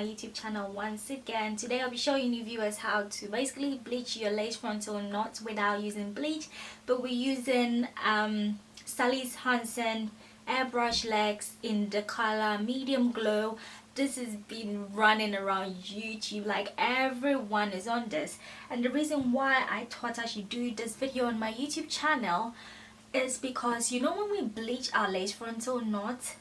my YouTube channel once again. Today I'll be showing you viewers how to basically bleach your lace frontal knots without using bleach, but we're using Sally's Hansen airbrush legs in the color medium glow. This has been running around YouTube, like everyone is on this, and the reason why I thought I should do this video on my YouTube channel is because you know when we bleach our lace frontal knots,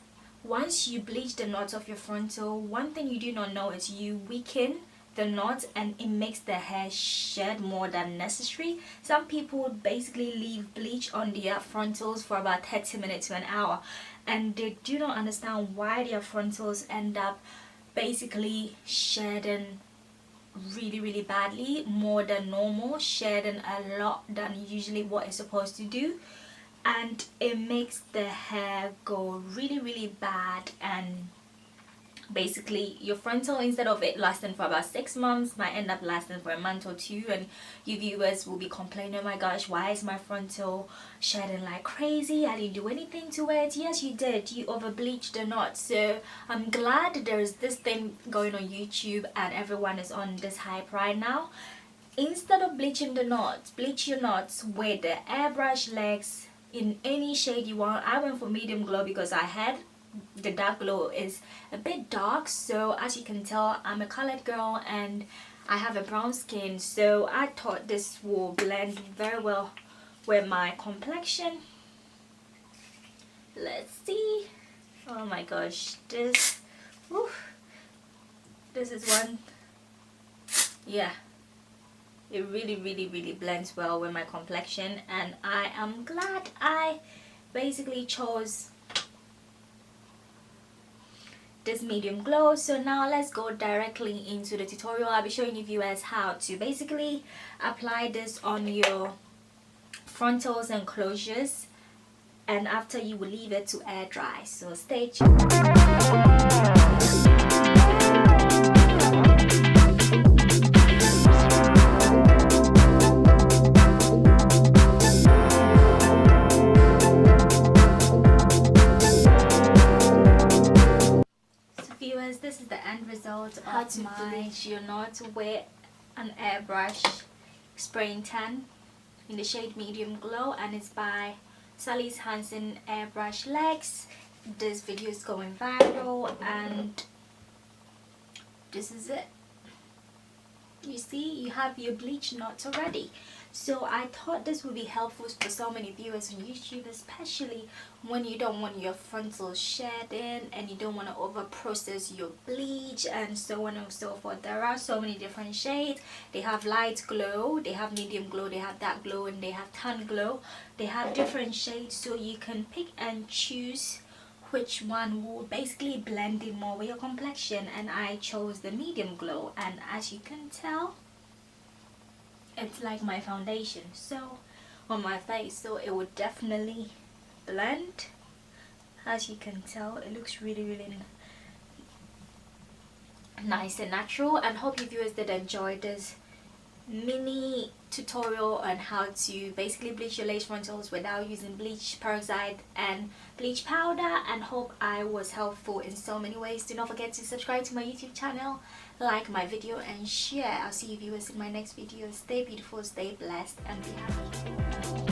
once you bleach the knots of your frontal, one thing you do not know is you weaken the knots and it makes the hair shed more than necessary. Some people basically leave bleach on their frontals for about 30 minutes to an hour, and they do not understand why their frontals end up basically shedding really badly, more than normal, shedding a lot than usually what it's supposed to do, and it makes the hair go really bad. And basically your frontal, instead of it lasting for about 6 months, might end up lasting for a month or two, and you viewers will be complaining, oh my gosh, why is my frontal shedding like crazy? I didn't do anything to it. Yes, you did. You over bleached the knots. So I'm glad there's this thing going on YouTube and everyone is on this hype right now. Instead of bleaching the knots, bleach your knots with the airbrush legs in any shade you want. I went for medium glow because I had the dark glow is a bit dark, so as you can tell I'm a colored girl and I have a brown skin, so I thought this will blend very well with my complexion. Let's see. Oh my gosh, this is one. Yeah, it really blends well with my complexion, and I am glad I basically chose this medium glow. So now let's go directly into the tutorial. I'll be showing you viewers how to basically apply this on your frontals and closures, and after you will leave it to air dry, so stay tuned. This is the end result of how to bleach your knot with an airbrush spraying tan in the shade medium glow, and it's by Sally's Hansen airbrush legs. This video is going viral and this is it. You see, you have your bleach knots already. So I thought this would be helpful for so many viewers on YouTube, especially when you don't want your frontal shedding and you don't want to over process your bleach and so on and so forth. There are so many different shades. They have light glow, they have medium glow, they have dark glow, and they have tan glow. They have different shades, so you can pick and choose which one will basically blend in more with your complexion, and I chose the medium glow, and as you can tell, it's like my foundation so on my face, so it would definitely blend. As you can tell, it looks really nice and natural, and hope you viewers did enjoy this mini tutorial on how to basically bleach your lace frontals without using bleach peroxide and bleach powder, and hope I was helpful in so many ways. Do not forget to subscribe to my YouTube channel, like my video, and share. I'll see you viewers in my next video. Stay beautiful, stay blessed, and be happy.